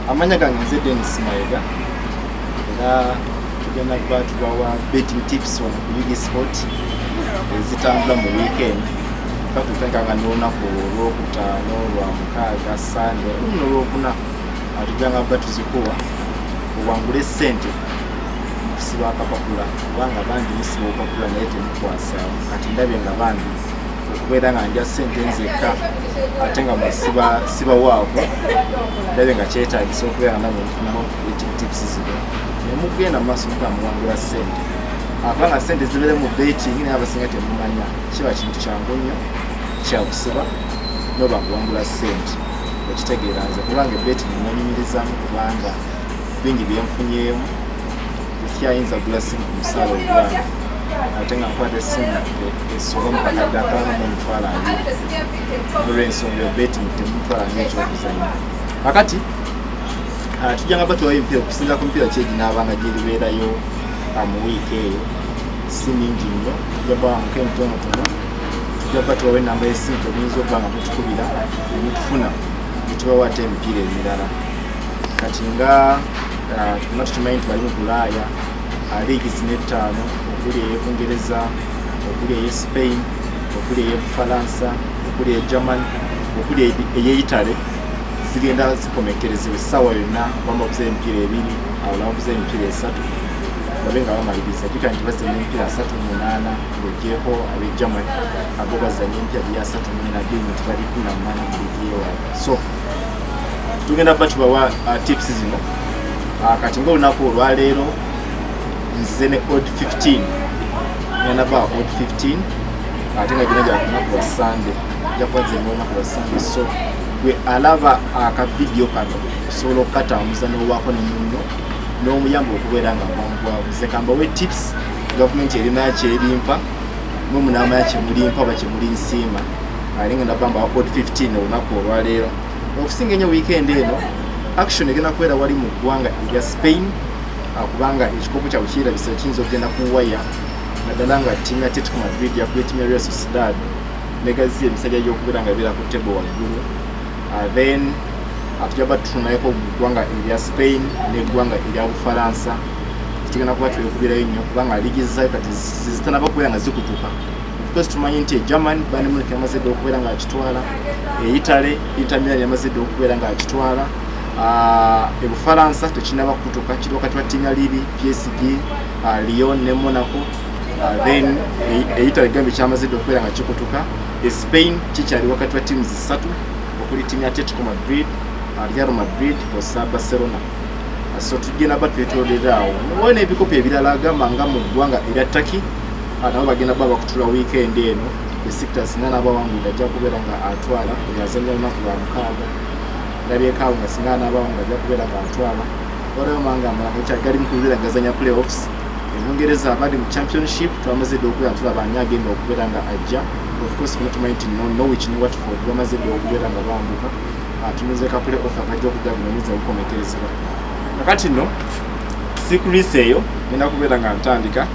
amanya gange nze Dennis Mayiga era tugenda kuba tubawa betting tips on Yugi Sport ezitambula mu weekend tutenkanga n'olunaku olwokutaano lwamukaaga Sande n'olwokuna tujjanga kuba tuzikuwa owangule ssente kusiba akapapula kubanga bangi musiba opapula naye temukwasa kati ndabye nga bangi okubeera nga nja ssente nzekka ate nga siba waako ndabye nga kyetaagisa okubeera nga namwe nfunamu betting tips zino nemugenda mu maaso mukuba muwangula ssente kubanga ssente zibeere mu betting naye abasinga temumanya kiba kintu kyangu nnyo kyakusiba noba kuwangula ssente ekitegeera nze kubanga betting nenyumirizamu kubanga bingi byenfunyeemu sikyayinza kugula simu ku musaala ogwange ate nga nkwata essimu esoba mu kakadde akalamu n'omutwala abiri olw'ensonga ya betting temutwala n'ekyokuzanya kakati tujjanga batuwayo emipiira okusinza ku mipiira kyegi n'abanga gyeribeerayo mu wiiki eyo si mingi nnyo tujja bawamuko emitonotono tujja batuwayo enamba y'essimu tobiyinza okuba nga mutukubira nemutufuna netubawa ate emipiira emirala kati nga tuna tukimanyi nti bali mu Bulaaya liigi zino ttaano okuli ey'Obungereza okuli ey'Espain okuli ey'Obufalansa okuli ey'Germany okuli ey'Italy zigenda zikomekerezebwa essaawa yonna bamba kuza emipiira ebiri awala bakuza emipiira esatu babe nga bamaliriza kika nti bazza n'emipiira 38 ng'ogyeko ab'Germany abo bazanya emipiira gya 32 nti bali 18 mu liigi ewaabwe so tugenda kuba tubawa tips zino kati ng'olunaku olwaleero nzize ne odd 15 ngenda ba odd 15 ate nga gina gya kunaku lwa Sunday ejja kuba nze olunaku lwa Sunday so gwe alaba akavidiyo kano osobola okukatambuza n'owaako ne munno n'omuyamba okubeera nga bwamugwavu ze kambawe tips gavumenti erina kyerimpa mwemunamanya kyemulimpa oba kyemulinsiima ali nga ndabamba odd 15 olunaku olwaleero okusinga ennyo weekend eno action egenda kubeera wali mu ggwanga erya Spain kubanga ekikopo kyabwe kirabisa kiyinza okugenda ku waya naddala nga ttiimu ya Atletico Madrid yakuba ttiimu ya Real Sociedad negaziya emisajja gy'okubeera nga beera ku table waggulu then tujja kuba tutunayeko mu ggwanga erya Spain n'eggwanga erya Bufalansa kigenda kuba twekubirayo nnyo kubanga liigi zayo kati zitanaba kubeera nga zikutuka because tumanyi nti Germany Bayern Munich yamaze dda okubeera nga akitwala Italy Inter Milan yamaze dda okubeera nga akitwala Bufalansa tekinaba kutuka kiri wakati wa ttiimu ya Lille PSG Lyon ne Monaco then Italy gambe kyamaze dda okubeera nga kikutuka Spain kikyali wakati wa ttiimu zisatu okuli ttiimu ya Atletico Madrid Real Madrid kosa Barcelona so tugenda batwetolerawo wone ebikopo ebirala agamba nga mu ggwanga erya Turkey nabo bagenda baba kutula weekend eno Besiktas nga n'abawangulira ajja kubeera nga atwala yazanya olunaku lwa mukaaga ndabyekaawo nga singa n'abawangulira ajja kubeera nga atwala waliwo manga amalala ekyagali mu kubeera nga azanya playoffs Ebungereza abali mu championship twamaze dda okubeera tulaba ani agenda okubeera nga ajja of course funa tumanyi nti Norwich ne Watford bamaze dda okubeera nga bambuka tunuze ka playoff akajja okujja kunyumiza okukomekerezebwa kakati nno sikulisa eyo ngenda kubeera nga ntandika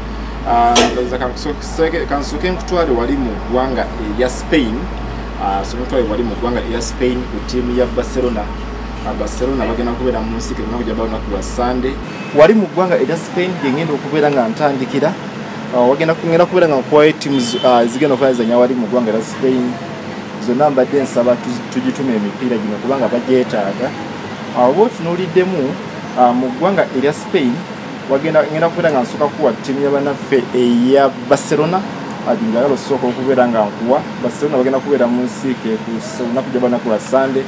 kansoke nkutwale wali mu ggwanga erya Spain wali mu ggwanga erya Spain ku ttiimu ya Barcelona Barcelona bagenda kubeera mu nsike lunaku gya balunaku lwa Sunday wali mu ggwanga erya Spain gyengenda okubeera nga ntandikira ngenda kubeera nga nkuwayo ttiimu zigenda okubeera zizanya wali mu ggwanga erya Spain zonna mbadde nsaba tugituma emipiira gino kubanga bagyetaaga oba otunuuliddemu mu ggwanga erya Spain ngenda kubeera nga nsooka kuwa ttiimu y'abannaffe eya Barcelona ngayala osooka okubeera nga nkuwa Barcelona bagenda kubeera mu nsiike ku lunaku gya banaku lwa Sunday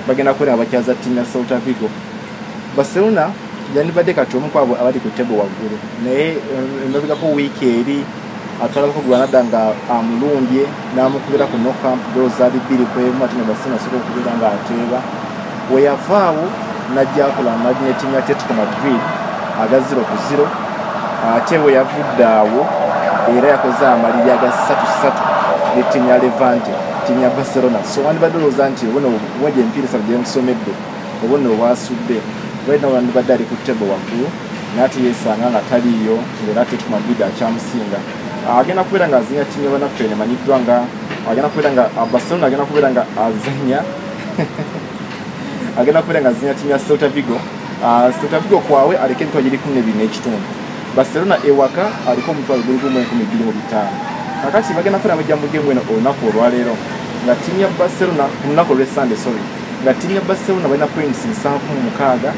bagenda kubeera nga bakyaza ttiimu ya Celta Vigo Barcelona yandibadde kati omu kwabo abali ku table waggulu naye emabegako wiiki eri atwalako Granada nga amulumbye n'amukubira ku Nou Camp goals ali 2-1 ate ne Barcelona asooka okubeera nga ateeba weyavaawo najja akola ne ttiimu ya Atletico Madrid aga 0-0 ate we yavudde awo era yakoze amaliri aga 3-3 ne ttiimu ya Levante ttiimu ya Barcelona so wandibadde olowooza nti obona wajja emipiira esatu gye musomedde obona obwasudde right now wandibadde ali ku table waggulu naye yeesanga nga taliiyo ng'era Atletico Madrid akyamusinga agenda kubeera nga azanya ttiimu y'abannaffe emanyiddwa nga agenda kubeera nga Barcelona agenda kubeera nga azanya agenda kubeera nga azanya timu ya Celta Vigo. Celta Vigo kwawe aliko emitwalo 12.5. Barcelona ewaka aliko omutwalo 12.25. Kakati bagenda kubeera bajja mu game eno olunaku olwaleero nga timu ya Barcelona ku lunaku olw'Essande nga timu ya Barcelona balina points 76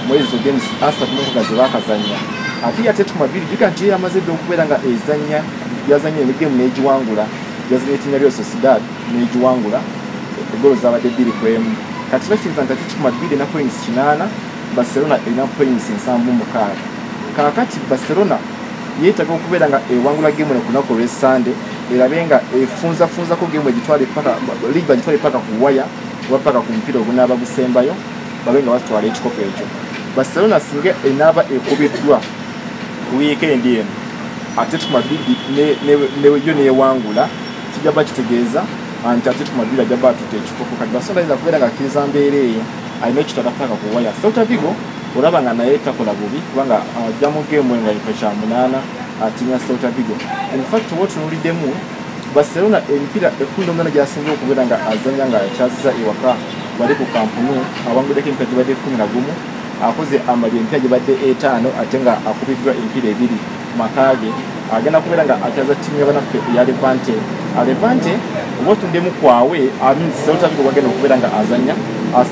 mu ezo games asatu ze baakazanya. Ate Atletico Madrid gikanti yamaze dde okubeera nga yazanya game n'egiwangula, yazanya timu ya Real Sociedad n'egiwangula egolo zaabadde 2-1. Kati bakiriza nti Atletico Madrid erina points 8, Barcelona erina points 76. Kakati Barcelona yeetaaga okubeera nga ewangula game eno ku lunaku olw'Essande erabe nga efunzafunzako game egitwale paka liga bagitwale paka ku waya oba paka ku mupiira ogunaaba gusembayo babe nga batwala ekikopo ekyo. Barcelona singa enaaba ekubiddwa ku weekend eno Atletico Madrid yo neewangula kijja bakitegeeza nti Atletico Madrid ajja baatuta ekikopo. Kati Barcelona ayinza kubeera nga akkiriza mbeera eyo alina ekitwala paka ku waya. Celta Vigo olaba nga naye takola bubi kubanga ajja mu game nga kifo kya 8 timu ya Celta Vigo. In fact wotunuuliddemu Barcelona emipiira 18 gy'asinga okubeera nga azanya nga akyaziza ewaka bali ku Camp Nou awangudeko emipiira gibadde 11 akoze amali emipiira gibadde 5 ate nga akubiddwa emipiira 2 makaage. Agenda kubeera nga akyaza timu y'abanaffe eya Levante oba otundemu kwawe Celta Vigo bagenda okubeera nga azanya.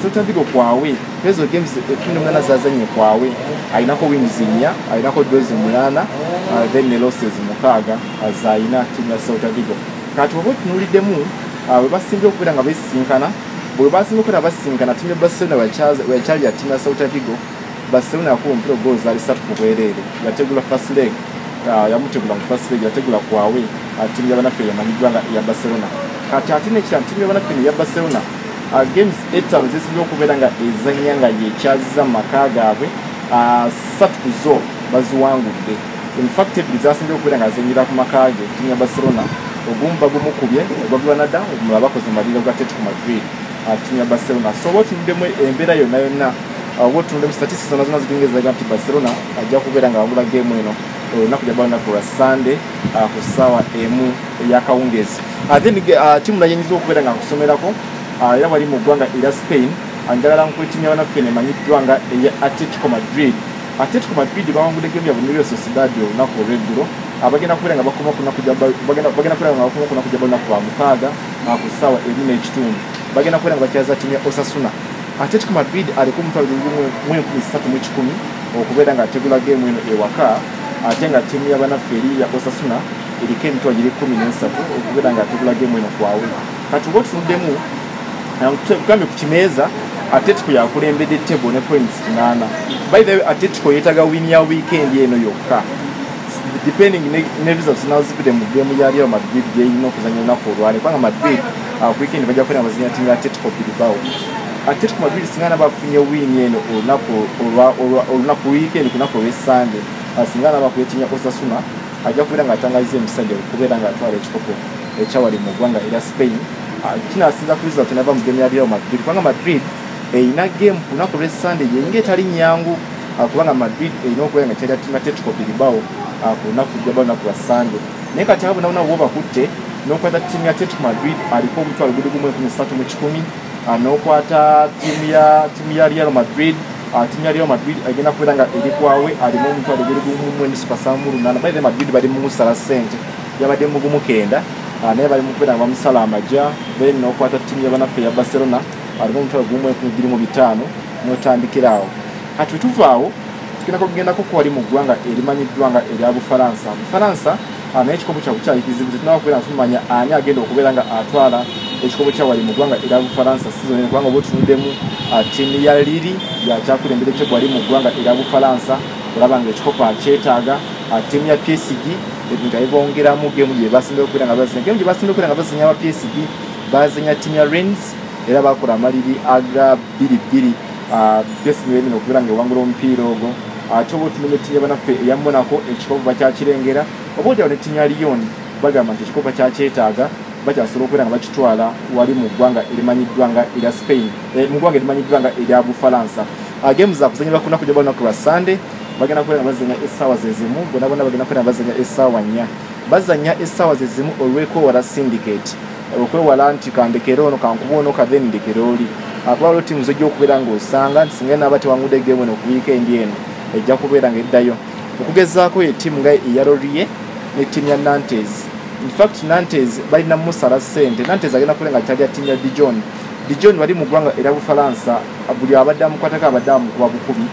Celta Vigo kwawe ezo games 18 zazanye kwawe alinako wins 4, alinako draws 8, then ne losses 6 azayina timu ya Celta Vigo. Kati oba otunuuliddemu bwe basinga okubeera nga besinkana timu ya Barcelona wekyali ya timu ya Celta Vigo. Barcelona yakuba omupiira goal zaali 3 ku bwereere, yategula first leg yamutegula mu first leg, yategula kwawe timu y'abanaffe yamanyiddwa nga ya Barcelona. Kati ate nekirala timu y'abanaffe ya Barcelona games 8 zisinga okubeera nga ezanya nga yekyaziza mu maka gaabwe 3 ku zo baziwangudde. In fact ebiri zasinga okubeera nga azanyira ku maka ge timu ya Barcelona, ogumu bagumukubye ogwa Granada, omulala bakoze malira gwa Atletico Madrid timu ya Barcelona. So wotunuddemu embeera yonna wotunuddemu statistics zonna zigengeza nti Barcelona ajja kubeera nga wangula game eno olunaku gya banaku lwa Sunday ku ssaawa emu ey'akawungeezi. Then timu nayenyinza okubeera nga nkusomerako era bali mu ggwanga erya Spain njagala nkuwa timu y'abanaffe emanyiddwa nga eya Atletico Madrid. Atletico Madrid bawangudde game ya Real Sociedad olunaku olw'eggulo. Bagenda kubeera nga bakoma ku nnaku gya banaku lwa mukaaga ku ssaawa 2:30. Bagenda kubeera nga bakyaza timu ya Osasuna. Atletico Madrid aliko omutwalo 1310 okubeera nga ategula game eno ewaka ate nga timu y'abanaffe eri ya Osasuna eriko emitwalo 13 okubeera nga ategula game eno kwawe. Kati oba otunuddemu tugambe ku kimeeza Atletico yakulembedde table ne points 8. By the way Atletico yeetaaga win ya weekend eno yokka depending ne results nazipite mu game ya Real Madrid gyeyina okuzanya olunaku olwale kubanga Madrid ku weekend bajja kufuna abazanya timu ya Atletico Bilbao. Atletico Madrid singana bafunye win eno olunaku weekend ku lunaku olw'Essande singana bakuye timu ya Osasuna ajja kubeera nga atangaziza emisajja okubeera nga atwala ekikopo ekyawali mu ggwanga erya Spain. Kinasinza ku result enava mu game ya Real Madrid kubanga Madrid erina game ku lunaku olw'Essande yenga etali nyangu kubanga Madrid erina okubeera nga kyali timu ya Atletico Bilbao ku lunaku lwa Sunday. Naye kati abo nabo bo bakutte n'okwata timu ya Atletico Madrid aliko omutwalo 1310 n'okwata timu ya Real Madrid. Timu ya Real Madrid agenda kubeera nga eri kwawe alimu omutwalo 1478. By the Madrid bali mu musala ssente yabadde mu 9 naye bali mu kubeera nga bamusala amajja. Then n'okwata timu y'abanaffe ya Barcelona alimu omutwalo 1225 n'otandikiraawo. Kati tuvaawo tugenda kugendako ku wali mu ggwanga erimanyiddwa nga erya Bufalansa. Bufalansa naye ekikopo kya bukyali kizibu tetunaba kubeera nga tumanya ani agenda okubeera nga atwala ekikopo kya wali mu ggwanga erya Bufalansa season eno kubanga oba otunuddemu timu ya Lille yakyakulembera ekyo wali mu ggwanga erya Bufalansa olaba nga ekikopo akyetaaga. Timu ya PSG ebintu ebongeramu game gye basinga okubeera nga bazanya game gye basinga okubeera nga bazanya aba PSG bazanya timu ya Rennes era bakola amaliri aga 2-2 PSG eno okubeera nga ewangula omupiira ogwo. Ate oba otunuddemu timu y'abanaffe eya Monaco ekikopo bakyakirengera oba olyawo ne timu ya Lyon bagamba nti ekikopo kyakyetaaga bakyasobola okubeera nga bakitwala wali mu ggwanga erimanyiddwa nga erya Spain mu ggwanga erimanyiddwa nga erya Bufalansa. Games za kuzanyibwa ku lunaku lwa Sunday bagenda kubeera nga bazanya essaawa zezimu bonna bagenda kubeera nga bazanya essaawa 4 bazanya essaawa zezimu olw'ekwewala syndicate okwewala nti kandekere ono kankuba ono kadheni ndekere oli akuba lo timu zojja okubeera ng'osanga nti singa naaba tewangudde game eno ku weekend eno ejja kubeera ng'eddayo okugezaako ye timu nga eya Laurier ne timu ya Nantes. In fact Nantes balina musala ssente. Nantes agenda kulenga kyali timu ya Dijon bali mu ggwanga era Bufalansa buli abadde amukwatako abadde amukuba bukubi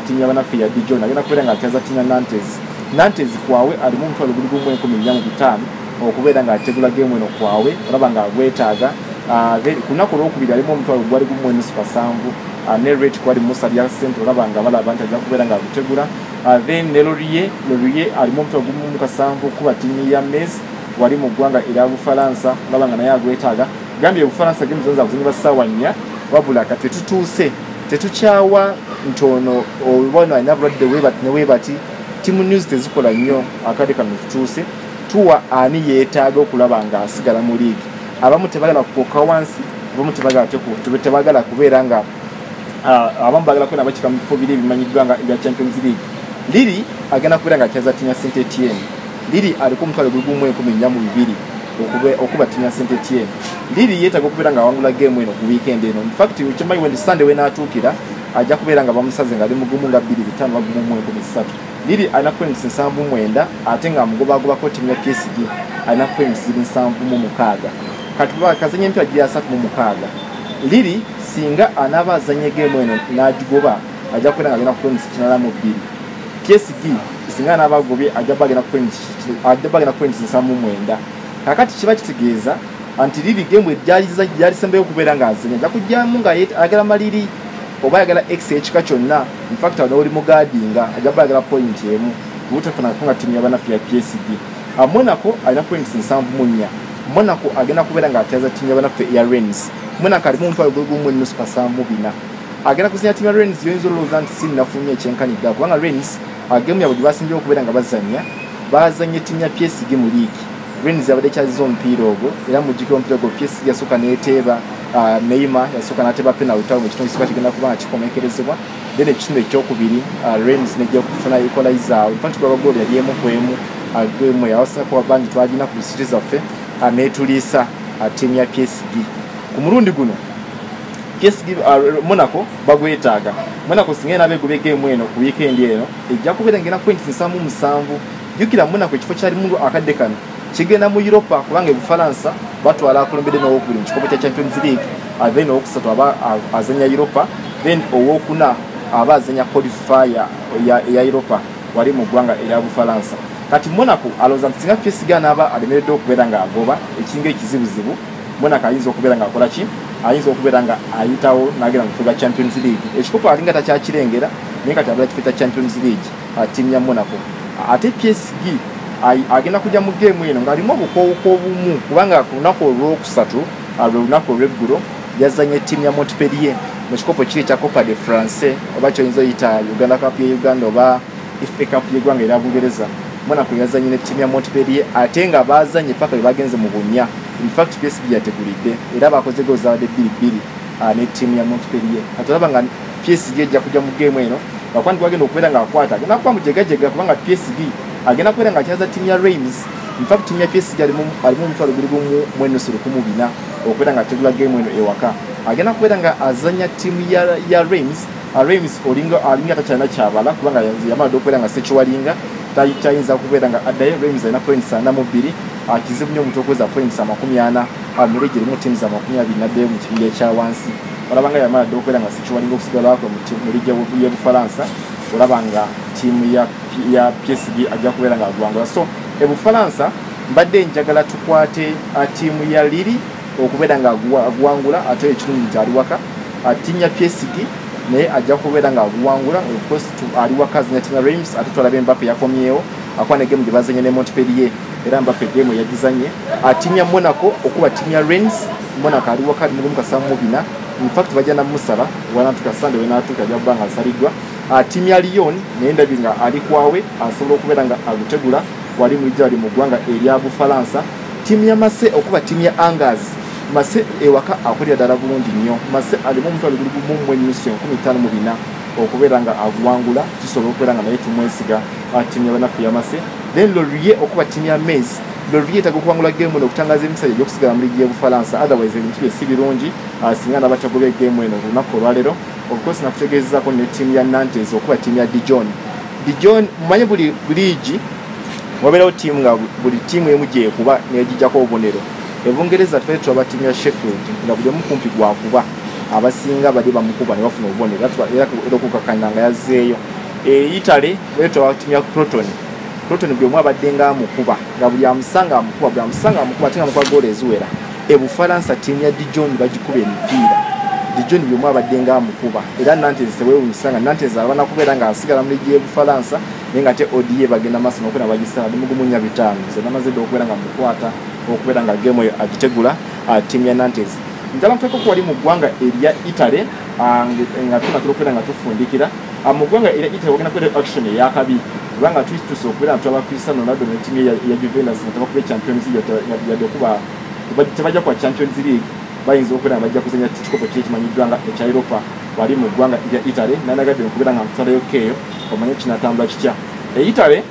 timu y'abanafe ya Dijon agenda kubeera nga atyaza timu ya Nantes kwawe ali mu mutwalo guli gumu 15 okubeera nga ategula game eno kwawe olaba nga agwetaaga ku lunaku olwokubiri alimu omutwalo gwali gumu 7 ne rate kwali musalya ssente olaba nga balaba nti ajja kubeera nga agutegula then ne Laurier alimu omutwalo gumu 7 kuba timu ya Metz wali mu ggwanga era Bufalansa olaba nga naye agwetaaga gambye Bufalansa game zonza kuzannyibwa ssaawa 4 wabula kati tetutuuse tetukyawa ntono obona alina bulwadde weebati timu news tezikola nnyo akadde kano tutuuse tuwa ani yeetaaga okulaba nga asigala mu liigi abamu tebagala kukoka wansi abamu tebagala kubeera nga abamu bagala kwena bakika mu bifo biri ebimanyiddwa nga ebya Champions League. Liri agenda kubeera nga atyaza timu ya Saint Etienne. Liri aliko omutwalo guli gumu 12 okuba timu ya Saint Etienne. Liri yeetaaga okubeera nga awangula game eno ku weekend eno. In fact ukimanyi wendi Sunday wenaatuukira ajja kubeera nga bamusaze nga ali mugumu nga 2-5 bagumu 13. Liri alina points 79 ate nga amugobagobako timu ya PSG alina points 76. Kati bakazanya empya gya 36. Liri singa anaba azanye game eno n'agigoba ajja kubeera nga alina points 82. PSG singa anaba agobye ajja bagenda points 79. Kakati kiba kitegeeza anti Liri game gyali sembeyo okubeera nga azanya ajja kujjamu nga ayagala maliri oba ayagala x ekika kyonna. In fact ono oli mugadinga ajja bayagala point emu butafuna kunga timu y'abanafe ya PSG. Monaco alina points 74. Monaco agenda kubeera nga atyaza timu y'abanafe ya Rennes. Monaco alimu omutwalo gumu 4 agenda kuzanya timu ya Rennes yoyinza olowooza nti sinnafunye ekyenkanidda kubanga Rennes game yabwe gye basimbyeyo okubeera nga bazanye timu ya PSG mu liigi. Rennes yabadde kyaziza omupiira ogwo era mujjukira omupiira ogwo PSG yasooka neeteeba Neymar yasooka n'ateeba penalty mu kitundu ekisooka kigenda kuba nga kikomekerezebwa. Then ekitundu ekyokubiri Rennes nejja kufuna equalizer. In fact gwa goal yali emu ku emu game yawasako wabandi twagina ku bisiti zaffe neetuliisa timu ya PSG. Ku mulundi guno PSG Monaco bagwetaaga. Monaco singa n'abeegobe game eno ku weekend eno ejja kubeera ngena points 77. Jjukira Monaco ekifo kyali mundu akadde kano kigenda mu Europa kubanga Bufalansa batwala akulombedde n'owokubiri mu kikopo kya Champions League then owokusatu aba azanya Europa then owokuna aba azanya qualifier ya Europa wali mu ggwanga erya Bufalansa. Kati Monaco alowooza nti singa PSG anaaba alemeredde okubeera nga agoba ekinga ekizibuzibu Monaco ayinza okubeera nga akola ki ayinza okubeera nga ayitawo n'agenda mu kifuga Champions League. Ekikopo alinga takyakirengera naye kati abala kifita Champions League timu ya Monaco. Ate PSG agenda kujja mu game eno ng'alimu obukoobuko obumu kubanga ku lunaku olwokusatu lunaku olweggulo yazanye timu ya Montpellier mu kikopo kiri kya Copa de France oba kyoyinza oyita Uganda Cup ya Uganda oba FA Cup y'eggwanga erya Bungereza. Monaco yazanye ne timu ya Montpellier ate nga bazanye paka bwe bagenze mu bunya. In fact PSG yategulidde era bakoze goal zaabadde 2-2 ne timu ya Montpellier. Ate olaba nga PSG ejja kujja mu game eno bakwandi bagenda okubeera nga akwata agenda kuba mujegajega kubanga PSG agenda kubeera nga atyaza timu ya Reims. In fact timu ya PSG alimu omutwalo guli gumu 14 okubeera nga ategula game eno ewaka. Agenda kubeera nga azanya timu ya Reims. Reims alinga takyalina kyabala kubanga yamalidde okubeera nga sekiwalinga tayinza okubeera nga addayo. Reims alina points 42 kizibu nnyo omuntu okuweza points 40 mu ligi erimu timu za 20 naddayo mu kibinja ekya wansi. Olaba nga yamalidde okubeera nga sekiwalinga okusigalako mu ligi ya Bufalansa. Olaba nga timu ya PSG ajja kubeera nga agwangula. So Bufalansa mbadde njagala tukwate timu ya Liri okubeera nga agwangula ate ekitundu nti ali waka. Timu ya PSG naye ajja kubeera nga agwangula of course ali waka azanya timu ya Reims ate twalabe Mbappe yakomyewo akwana game gye bazanye ne Montpellier era Mbappe game yagizanye. Timu ya Monaco okuba timu ya Rennes Monaco ali waka mu 74. In fact bajja na musala wanatuka Sunday wenatuka ajja kuba nga asaliddwa. Timu ya Lyon naye ndabi nga ali kwawe asobola okubeera nga agutegula wali mu lijja wali mu ggwanga erya Bufalansa. Timu ya Marseille okuba timu ya Angers Marseille ewaka akulira ddala bulungi nnyo. Marseille alimu omutwalo guli gumu 54 okubeera nga agwangula tusobola okubeera nga naye tumwesiga timu y'abanafu ya Marseille. Then Laurier okuba timu ya Metz Belgium kukwangula game eno okutangaza emisale y'okusigala mu ligi y'Obufalansa. Otherwise ebintu bye si birungi singa n'abatagobya game eno olunaku olwaleero. Of course nakutegeezezako ne ttiimu ya Nantes okuba ttiimu ya Dijon. Dijon mumanye buli liigi wabeerawo ttiimu nga buli ttiimu emu gyekuba negijjako obubonero. Ebungereza twali tulaba ttiimu ya Sheffield nga buli omu kumpi gwakuba abasinga bali bamukuba ne bafuna obubonero era okukakanya nga yazzeeyo. Italy bali tulaba ttiimu ya Proton buli omu abadde nga amukuba nga buli amusanga amukuba ate nga mukuba goolo eziwera. Ebufalansa ttiimu ya Dijon bagikuba emipiira. Dijon buli omu abadde nga amukuba era Nantes tewewunyisa nga Nantes alabana kubeera nga asigala mu ligi y'Ebufalansa naye nga ate ODI bagenda maaso n'okwera bagisala ne mugumunya bitaano. Nze namaze dde okubeera nga mukwata okubeera nga game eyo agitegula ttiimu ya Nantes. Njala mpeko ko wali mu ggwanga erya Italy nga tunatera okubeera nga tufundikira mu ggwanga erya Italy wagenda kubeera action eyakabi kubanga tuituuse okubeera nga tulaba Cristiano Ronaldo ne ttiimu ya Juventus nga tebakuba Champions League yadde okuba tebajja kuba Champions League bayinza okubeera nga bajja kuzanya kikopo kyekimanyiddwa nga ekya Europa wali mu ggwanga erya Italy nanagadde okubeera nga ntalayo keeyo omanye kinatambula kitya. Italy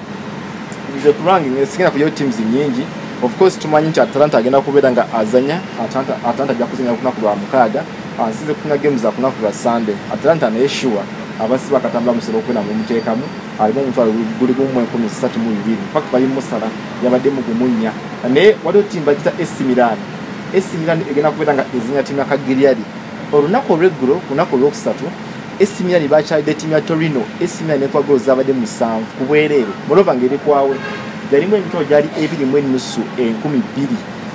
nze kurangi sigenda kujayo teams nyingi. Of course tumanyi nti Atalanta agenda kubeera nga azanya. Atalanta ajja kuzanya kunaku lwa mukaaga nsize kunya games za kunaku lwa Sunday. Atalanta naye sure abasi bakatambula musolo okubeera mu muteekamu alimu omutwalo guli gumu 132 mpaka bali musala yabadde mu gumunya naye waliwo ttiimu bagita AC Milan. AC Milan egenda kubeera nga ezanya ttiimu ya Cagliari olunaku olw'eggulo ku lunaku olwokusatu. AC Milan bakyalidde ttiimu ya Torino. AC Milan ekuba goolo zaabadde 7 ku bwereere molova ng'erikwawe yalimu emitwalo gyali 2.5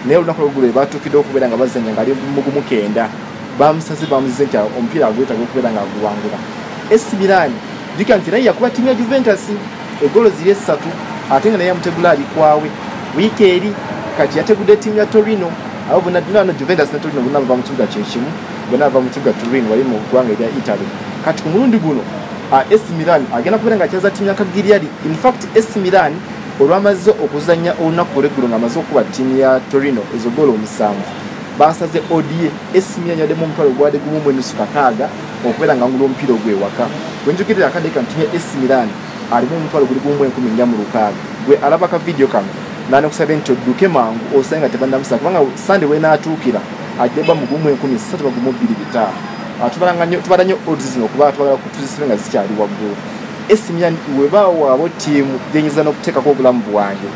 naye olunaku olw'eggulo batuukidde okubeera nga bazanya nga ali mugumu 9 bamusaze bamuzize nti omupiira agwetaaga okubeera nga aguwangula. AC Milan jika nti naye yakuba ttiimu ya Juventus eggoolo ziri 3 ate nga naye yamutegula alikwawe wiiki eri kati yategudde ttiimu ya Torino. Abo bonna Juventus ne Torino bonna bava mu kibuga kyekimu bonna bava mu kibuga Turin wali mu ggwanga erya Italy. Kati ku mulundi guno AC Milan agenda kubeera nga akyaza ttiimu ya Cagliari. In fact AC Milan olwamaze okuzanya olunaku olw'eggulo nga amaze okuba ttiimu ya Torino ezo ggoolo 7 basaze ODI. AC Milan yaddemu omutwalo gwadde gumu 1.6 okubeera nga ngula omupiira ogwewaka. Bwenjogera akadeeka ntimu ya AC Milan alimu omutwalo guli gumu 14 gwe alaba ka video kano nanekusabye nti odduke mangu osaye nga tebannamusa kubanga Sunday wenaatuukira ajjeba mu gumu 13 bagumu 2.5 tubala nnyo odds zino kuba twagala kutuzisibe nga zikyali waggulu. AC Milan webaawo abo ttiimu gyenyiza n'okuteekako obulamu bwange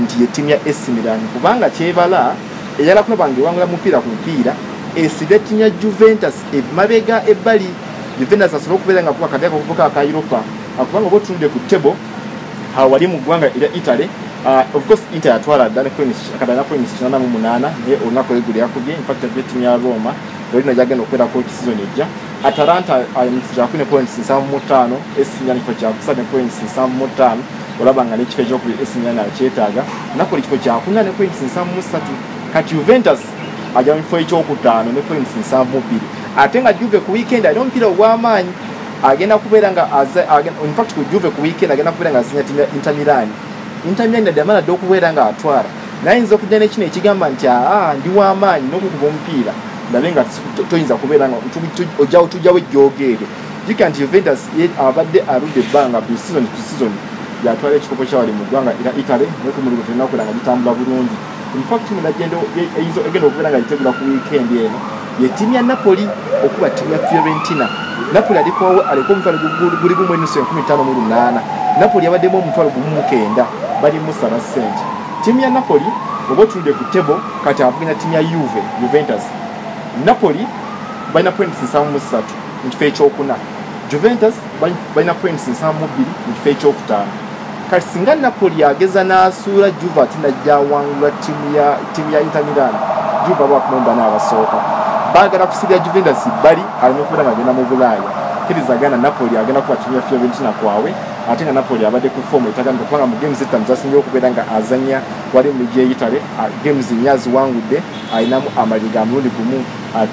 nti ye ttiimu ya AC Milan kubanga kyebala eyala kulaba ng'ewangula mupiira ku mupiira esibye ttiimu ya Juventus emabega ebbali. Juventus asobola okubeera nga kuba akateeka okuvuka aka Europa kubanga oba otunudde ku table wali mu ggwanga erya Italy. Of course Inter yatwala ddala akadala points 88 naye olunaku olw'eggulo yakubye. In fact yabye ttiimu ya Roma olino gyagenda okubeerako season ejja. Atalanta mukifo kya 4 points 75 AC Milan kifo kya 7 points 75 olaba nga n'ekifo ekyokubiri AC Milan akyetaaga. Napoli kifo kya 4 ne points 73 kati Juventus ajja mu kifo ekyokutaano ne points 72 ate nga Juve ku weekend alina omupiira ogw'amaanyi agenda kubeera nga in fact ku Juve ku weekend agenda kubeera nga azanya ttiimu ya Inter Milan. Inter Milan nadde amala dde okubeera nga atwala naye ayinza okujja n'ekino ekigamba nti ndi w'amaanyi n'okukuba omupiira ndabe nga toyinza kubeera nga tujjawo ejjoogeere. Jika nti Juventus abadde aludde ebbanga bu season to season yatwala ekikopo kyawali mu ggwanga era Italy naye ku mulugu tulina okubeera nga gitambula bulungi. In fact tiimu egenda okubeera nga gitegula ku weekend eno ye ttiimu ya Napoli okuba ttiimu ya Fiorentina. Napoli aliko omutwalo guli gumu 58. Napoli yabaddemu omutwalo gumu 9 bali mu 7 sente. Ttiimu ya Napoli oba otunudde ku table kati avuganya ttiimu ya Juventus. Napoli balina points 73 mu kifo ekyokuna. Juventus balina points 72 mu kifo ekyokutaano. Kati singa Napoli yageza n'asuula Juve ate najja wangula ttiimu ya Inter Milan Juve abakumumba n'abasooka baagala kusirya Juventus bali alina okubeera nga agenda mu Bulaaya. Kirizagana Napoli agenda kuba ttiimu ya Fiorentina kwawe ate nga Napoli abadde ku fomu etagamba kubanga mu games ettaano zasinga okubeera nga azanya wali mu ligi y'Italy games 4 aziwangudde alinamu amaliga mulundi gumu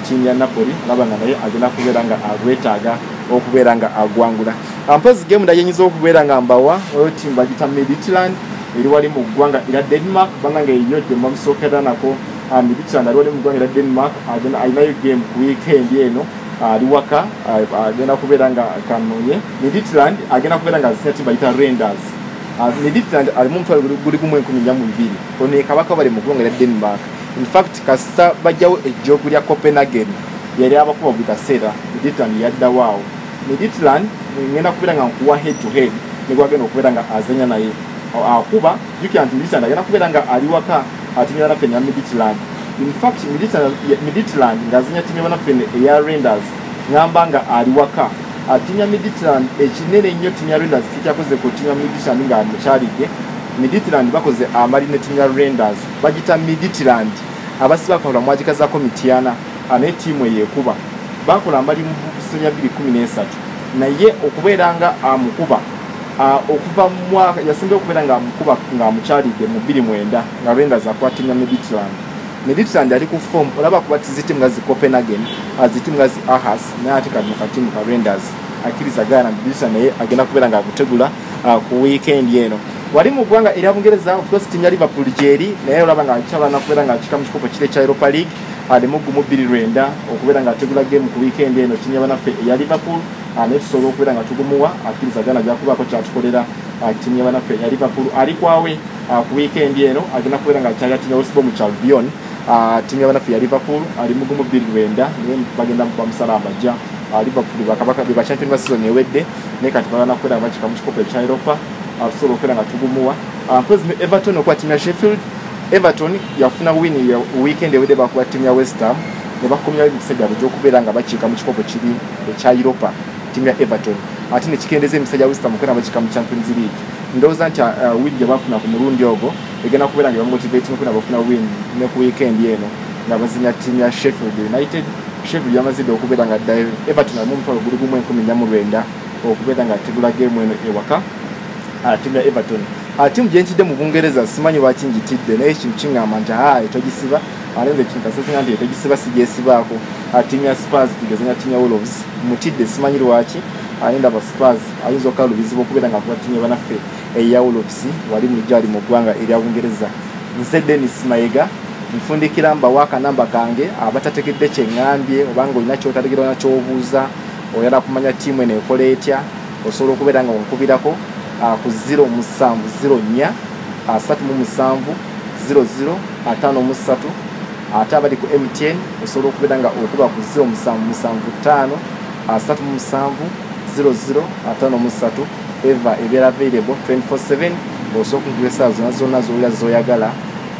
ttiimu ya Napoli laba nga naye agenda kubeera nga agwetaaga okubeera nga agwangula. Mpozi game ndayenyiza okubeera nga mbawa oyo ttiimu bagita Midtjylland eri wali mu ggwanga era Denmark banga nga eyodde bamusookera nako. Midtjylland ali wali mu ggwanga era Denmark alinayo game ku weekend eno ali waka agenda kubeera nga kanonye. Midtjylland agenda kubeera nga azisinya ttiimu bayita Rangers. Midtjylland ali mu mutwalo guli gumu 12 ono ye kabaka bali mu ggwanga lya Denmark. In fact kasita bajjawo ejjoogu lya Copenhagen yali abakuba buli kaseera Midtjylland yadda waawo. Midtjylland ngenda kubeera nga nkuwa head to head ne gwagenda okubeera nga azanya naye akuba jukira nti Midtjylland agenda kubeera nga ali waka atimu y'abanaffe ya Midtjylland. In fact Midtjylland ng'azanya timu y'abanaffe eya Rangers ngamba nga ali waka timu ya Midtjylland ekinene nnyo timu ya Rangers tikyakoze ku timu ya Midtjylland nga mukyalidde. Midtjylland bakoze amali ne timu ya Rangers bagita Midtjylland abasiba bakola mwagikazaako Mityana naye tiimu eyeekuba bakola amali mu Busonya 2013 naye okubeera nga amukuba okuva mu mwaka yasembe okubeera nga amukuba nga amukyalidde mu 2009 nga Rangers akuba timu ya Midtjylland. Midtjylland ali ku form olaba kuba tizitimu nga zi Copenhagen azitimu nga zi Ajax naye ate kati mu katimu ka Rangers akkiriza gaana Midtjylland naye agenda kubeera nga agutegula ku weekend eno. Wali mu ggwanga erya Bungereza of course timu ya Liverpool gyeri naye olaba nga akyabana kubeera nga akika mu kikopo kire kya Europa League ali mu gumu 2-2 okubeera nga ategula game ku weekend eno timu y'abanaffe eya Liverpool netusobola okubeera nga tugumuwa akkiriza gaana gyakubaako kyatukolera timu y'abanaffe eya Liverpool ali kwawe ku weekend eno agenda kubeera nga akyalira timu ya West Bromwich Albion. Timu y'abanaffe ya Liverpool ali mu gumu 2-2 naye bagenda mu bamusala amajja Liverpool bakabaka be champion ba season ewedde naye kati balana kubeera nga bakika mu kikopo kya Europa tusobola okubeera nga tugumuwa. President Everton okuba timu ya Sheffield. Everton yafuna win ya weekend ewedde bakuba timu ya West Ham ne bakomyawo emikisa gyabwe gy'okubeera nga bakiika mu kikopo kiri ekya Europa timu ya Everton ate ne kikendeza emikisa gya West Ham okubeera nga bakiika mu Champions League. Ndowooza nti win gye bafuna ku mulundi ogwo egenda kubeera nga bamotivating okubeera nga bafuna win ne ku weekend eno nga bazinya timu ya Sheffield United. Sheffield yamazidde okubeera nga addayo. Everton ali mu mutwalo guli gumu 19 okubeera nga ategula game eno ewaka timu ya Everton. Timu gye ntidde mu Bungereza simanyi lwaki ngitidde naye ekintu kiŋŋamba nti etogisiba alenze ekintu kasesinga nti etogisiba sigyesibaako. Timu ya Spurs tigezanya timu ya Wolves mutidde simanyi lwaki ndaba Spurs ayinza okuba lubizibu okubeera nga akuba timu y'abanaffe eya Wolves wali mulijja ali mu ggwanga erya Bungereza. Nze Dennis Mayiga nfundikira mbawa akanamba kange abatategedde kyeŋŋambye obanga olina kyotategera olina kyobuuza oyala kumanya tiimu eno ekola etya osobola okubeera nga onkubirako ku 0704 37 00 53 ate abali ku MTN osobola okubeera nga okuba ku 0775 37 00 53 eva ebeera available 24/7 osobola okunkubira essaawa zonna z'olira zoyagala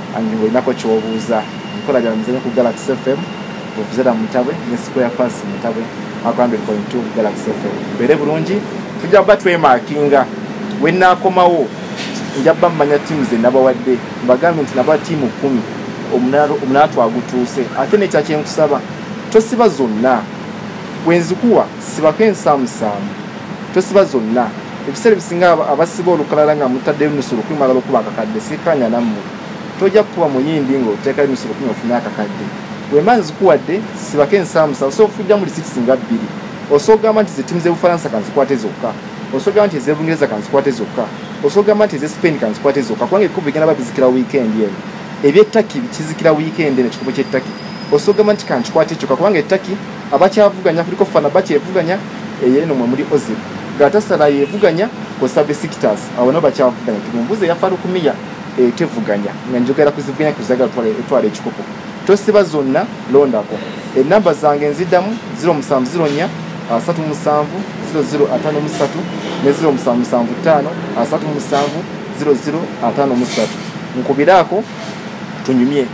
ng'olinako kyobuuza. Nkola gya muzanyo ku Galaxy FM Vuvuzela Mutabwe ne Square Pass Mutabwe 100.2 Galaxy FM. Mbeere bulungi tujja kuba twemaakinga wenaakomawo njabba mmanya ttiimu ze nabawadde mbagambe nti naba ttiimu 10 omunala twagutuuse ate nekyakyenkusaba tosiba zonna wenzikuwa sibako ensaamusaamu tosiba zonna ebiseera ebisinga abasiba olukalala nga mutaddeyo nusu 10 mwagala okuba akakadde sikanya nammwe tojja kukuba muyindi ng'oteekayo nusu 10 ofune akakadde wemba nzikuwadde sibako ensaamusaamu so ofujja mu lisiti nga 2 osobola okugamba nti ze ttiimu z'Ebufalansa kanzikwate zokka osobola okugamba nti ez'Ebungereza kanzikwate zokka osobola okugamba nti ez'Spain kanzikwate zokka kubanga ebikubo bigenda babizikira weekend eno eby'ettaki kizikira weekend eno ekikubo ky'ettaki osobola okugamba nti kankikwate kyokka kubanga ettaki abakyavuganya kuliko Fenerbahce yevuganya eno mwe muli Ozil Galatasaray yevuganya kosa Besiktas abo nabo bakyavuganya timumbuze ya Farukumiya tevuganya nga njogera kuzivuganya kuzagala etwala ekikopo tosiba zonna londako enamba zange nziddamu 0704 37 0053 ne 0775 37 0053 nkubiraako tunyumye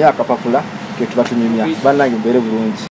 akapapula ke tuba tunyumya bannange mbeere bulungi.